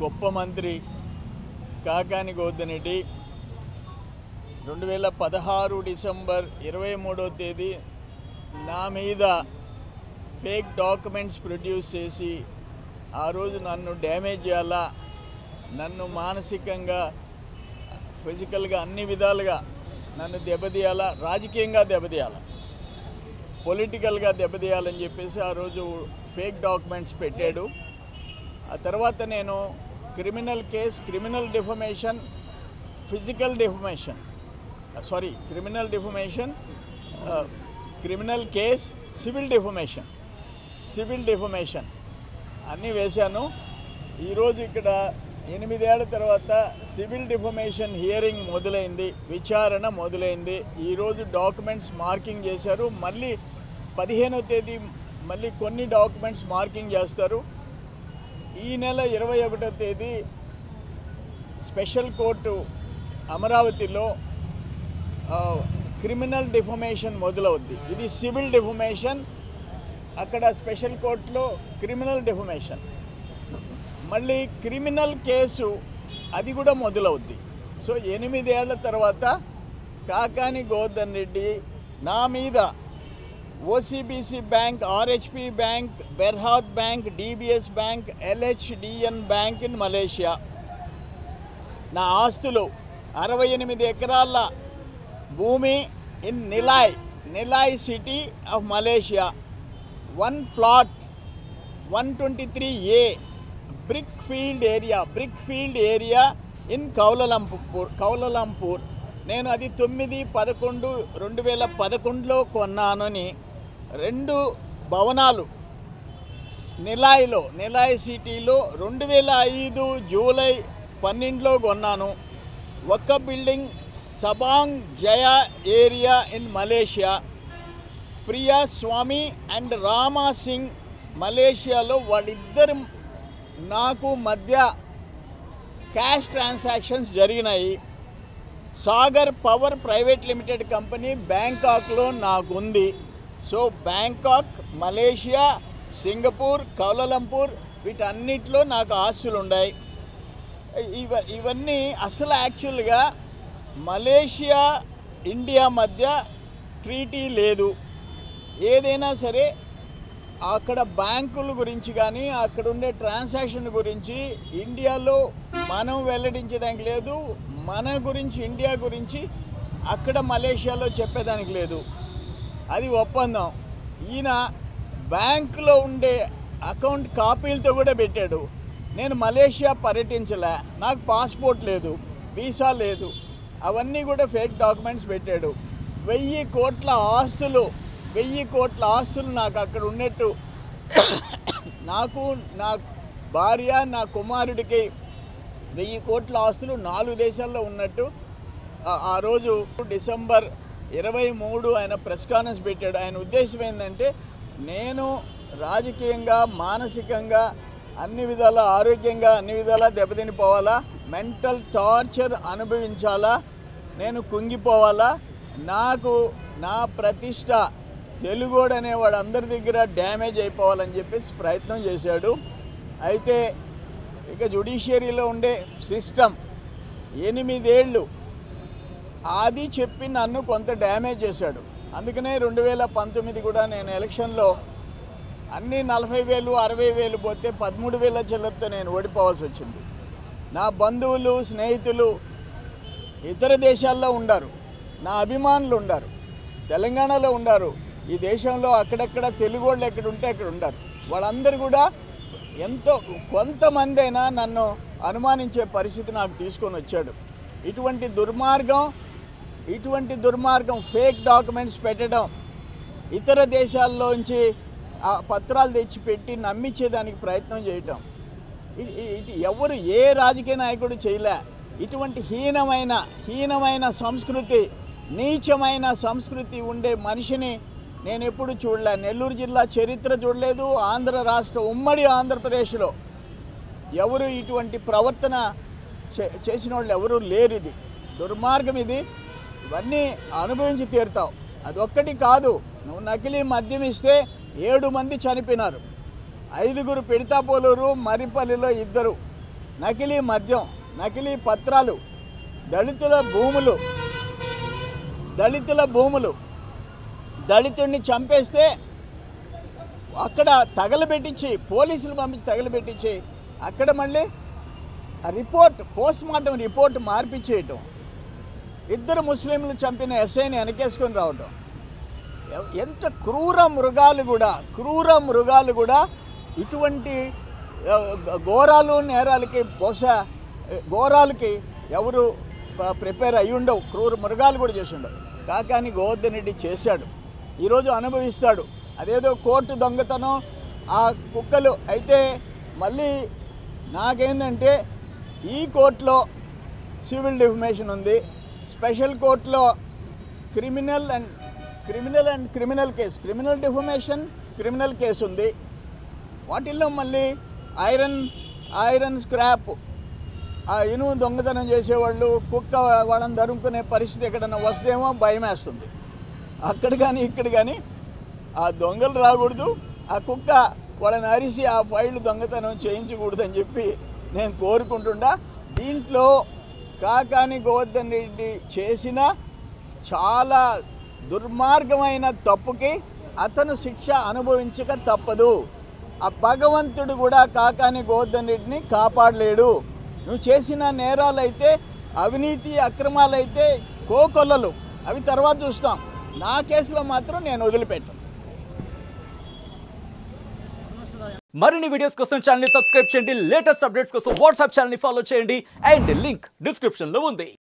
గొప్ప మంత్రి కాకాని గోవర్ధన్ రెడ్డి 2016 డిసెంబర్ 23వ తేదీ నా మీద ఫేక్ డాక్యుమెంట్స్ ప్రొడ్యూస్ చేసి ఆ రోజు నన్ను డ్యామేజ్ చేయాలా, నన్ను మానసికంగా ఫిజికల్గా అన్ని విధాలుగా నన్ను దెబ్బతీయాలా, రాజకీయంగా దెబ్బతీయాలా, పొలిటికల్గా దెబ్బతీయాలని చెప్పేసి ఆ రోజు ఫేక్ డాక్యుమెంట్స్ పెట్టాడు. ఆ తర్వాత నేను criminal case, criminal defamation, physical defamation, criminal defamation, criminal case, civil defamation అన్నీ వేశాను. ఈరోజు ఇక్కడ 8 ఏళ్ల తర్వాత సివిల్ డిఫమేషన్ హియరింగ్ మొదలైంది, విచారణ మొదలైంది. ఈరోజు డాక్యుమెంట్స్ మార్కింగ్ చేశారు. మళ్ళీ 15వ తేదీ మళ్ళీ కొన్ని డాక్యుమెంట్స్ మార్కింగ్ చేస్తారు. ఈ నెల 21వ తేదీ స్పెషల్ కోర్టు అమరావతిలో క్రిమినల్ డిఫమేషన్ మొదలవుద్ది. ఇది సివిల్ డిఫమేషన్, అక్కడ స్పెషల్ కోర్టులో క్రిమినల్ డిఫమేషన్, మళ్ళీ క్రిమినల్ కేసు అది కూడా మొదలవుద్ది. సో 8 ఏళ్ల తర్వాత కాకాని గోవర్ధన్ రెడ్డి నా మీద OCBC bank, RHP bank, Berhad bank, DBS bank, LHDN bank in Malaysia, నా ఆస్తులు 68 ఎకరాల భూమి in Nilai city of Malaysia, 1 plot 123A brick field area in Kuala Lumpur. నేను అది 9/11/2011లో కొన్నానని 2 భవనాలు నిలాయ్ సిటీలో 2005 జూలై 12లో కొన్నాను. ఒక building Subang Jaya area in Malaysia, Priya Swami and Rama Singh మలేషియాలో వాళ్ళిద్దరు నాకు మధ్య క్యాష్ ట్రాన్సాక్షన్స్ జరిగినాయి. Sagar power private limited company బ్యాంకాక్లో నాకుంది. So Bangkok, Malaysia, Singapore, Kuala Lumpur వీటన్నిటిలో నాకు ఆస్తులు ఉన్నాయి. ఇవన్నీ అసలు యాక్చువల్గా మలేషియా ఇండియా మధ్య ట్రీటీ లేదు. ఏదైనా సరే అక్కడ బ్యాంకుల గురించి కానీ అక్కడ ఉండే ట్రాన్సాక్షన్ గురించి ఇండియాలో మనం వెల్లడించేదానికి లేదు, మన గురించి ఇండియా గురించి అక్కడ మలేషియాలో చెప్పేదానికి లేదు. అది ఒప్పందం. ఈయన బ్యాంకులో ఉండే అకౌంట్ కాపీలతో కూడా పెట్టాడు. నేను మలేషియా పర్యటించలే, నాకు పాస్పోర్ట్ లేదు, వీసా లేదు, అవన్నీ కూడా ఫేక్ డాక్యుమెంట్స్ పెట్టాడు. 1000 కోట్ల ఆస్తులు నాకు అక్కడ ఉన్నట్టు, నాకు, నా భార్య, నా కుమారుడికి 1000 కోట్ల ఆస్తులు 4 దేశాల్లో ఉన్నట్టు ఆ రోజు డిసెంబర్ 23 ఆయన ప్రెస్ కాన్ఫరెన్స్ పెట్టాడు. ఆయన ఉద్దేశం ఏంటంటే నేను రాజకీయంగా, మానసికంగా, అన్ని విధాల ఆరోగ్యంగా అన్ని విధాలా దెబ్బతినిపోవాలా, మెంటల్ టార్చర్ అనుభవించాలా, నేను కుంగిపోవాలా, నాకు నా ప్రతిష్ట తెలుగోడు అనేవాడు అందరి దగ్గర డ్యామేజ్ అయిపోవాలని చెప్పేసి ప్రయత్నం చేశాడు. అయితే ఇక జ్యుడిషియరీలో ఉండే సిస్టమ్ 8 ఏళ్ళు అది చెప్పి నన్ను కొంత డ్యామేజ్ చేశాడు. అందుకనే 2019 కూడా నేను ఎలక్షన్లో అన్నీ 40,000 60,000 పోతే 13,000 చిల్లరతో నేను ఓడిపోవాల్సి వచ్చింది. నా బంధువులు, స్నేహితులు ఇతర దేశాల్లో ఉండారు, నా అభిమానులు ఉండారు, తెలంగాణలో ఉండారు, ఈ దేశంలో అక్కడక్కడ తెలుగు వాళ్ళు ఎక్కడ ఉంటే అక్కడ ఉండారు. వాళ్ళందరూ కూడా ఎంతో కొంతమంది అయినా నన్ను అనుమానించే పరిస్థితి నాకు తీసుకొని వచ్చాడు. ఇటువంటి దుర్మార్గం ఫేక్ డాక్యుమెంట్స్ పెట్టడం, ఇతర దేశాల్లోంచి ఆ పత్రాలు తెచ్చి పెట్టి నమ్మించేదానికి ప్రయత్నం చేయటం, ఎవరు ఏ రాజకీయ నాయకుడు చేయలే. ఇటువంటి హీనమైన సంస్కృతి, నీచమైన సంస్కృతి ఉండే మనిషిని నేను ఎప్పుడు చూడలే. నెల్లూరు జిల్లా చరిత్ర చూడలేదు, ఆంధ్ర రాష్ట్ర ఉమ్మడి ఆంధ్రప్రదేశ్లో ఎవరు ఇటువంటి ప్రవర్తన చేసిన వాళ్ళు ఎవరూ లేరు. ఇది దుర్మార్గం. ఇవన్నీ అనుభవించి తీరుతావు. అదొక్కటి కాదు, నువ్వు నకిలీ మద్యం ఇస్తే 7 మంది చనిపోయినారు. 5 పిడతాపోలూరు, మరిపల్లిలో 2. నకిలీ మద్యం, నకిలీ పత్రాలు, దళితుల భూములు దళితుడిని చంపేస్తే అక్కడ తగలబెట్టించి, పోలీసులు పంపించి తగలబెట్టించి అక్కడ మళ్ళీ ఆ రిపోర్ట్, పోస్ట్మార్టం రిపోర్ట్ మార్పిచ్చేయటం, ఇద్దరు ముస్లింలు చంపిన ఎస్ఐని వెనకేసుకొని రావటం. ఎంత క్రూర మృగాలు కూడా ఇటువంటి ఘోరాలు నేరాలకి, బహుశా ఘోరాలకి ఎవరు ప్రిపేర్ అయ్యి ఉండవు. క్రూర మృగాలు కూడా చేసి ఉండవు. కాకాని గోవర్ధన్ రెడ్డి చేశాడు, ఈరోజు అనుభవిస్తాడు. అదేదో కోర్టు దొంగతనం, ఆ కుక్కలు. అయితే మళ్ళీ నాకేందంటే ఈ కోర్టులో సివిల్ డిఫమేషన్ ఉంది, స్పెషల్ కోర్టులో క్రిమినల్ డిఫమేషన్, క్రిమినల్ కేసు ఉంది. వాటిల్లో మళ్ళీ ఐరన్ స్క్రాప్, ఆ ఇనుము దొంగతనం చేసేవాళ్ళు, కుక్క వాళ్ళని దరుముకునే పరిస్థితి ఎక్కడన్నా వస్తేమో భయం వేస్తుంది. అక్కడ కానీ ఇక్కడ కానీ ఆ దొంగలు రాకూడదు, ఆ కుక్క వాళ్ళని అరిసి ఆ ఫైళ్ళు దొంగతనం చేయించకూడదని చెప్పి నేను కోరుకుంటుండా. దీంట్లో కాకాని గోవర్ధన్ రెడ్డి చేసిన చాలా దుర్మార్గమైన తప్పుకి అతను శిక్ష అనుభవించక తప్పదు. ఆ భగవంతుడు కూడా కాకాని గోవర్ధన్ రెడ్డిని కాపాడలేడు. నువ్వు చేసిన నేరాలైతే, అవినీతి అక్రమాలైతే కోకొల్లలు, అవి తర్వాత చూస్తాం. నా కేసులో మాత్రం నేను వదిలిపెట్టాను. మరిన్ని వీడియోస్ కోసం ఛానల్ ని సబ్స్క్రైబ్ చేయండి. లేటెస్ట్ అప్డేట్స్ కోసం వాట్సాప్ ఛానల్ ని ఫాలో చేయండి. అండ్ లింక్ డిస్క్రిప్షన్ లో ఉంది.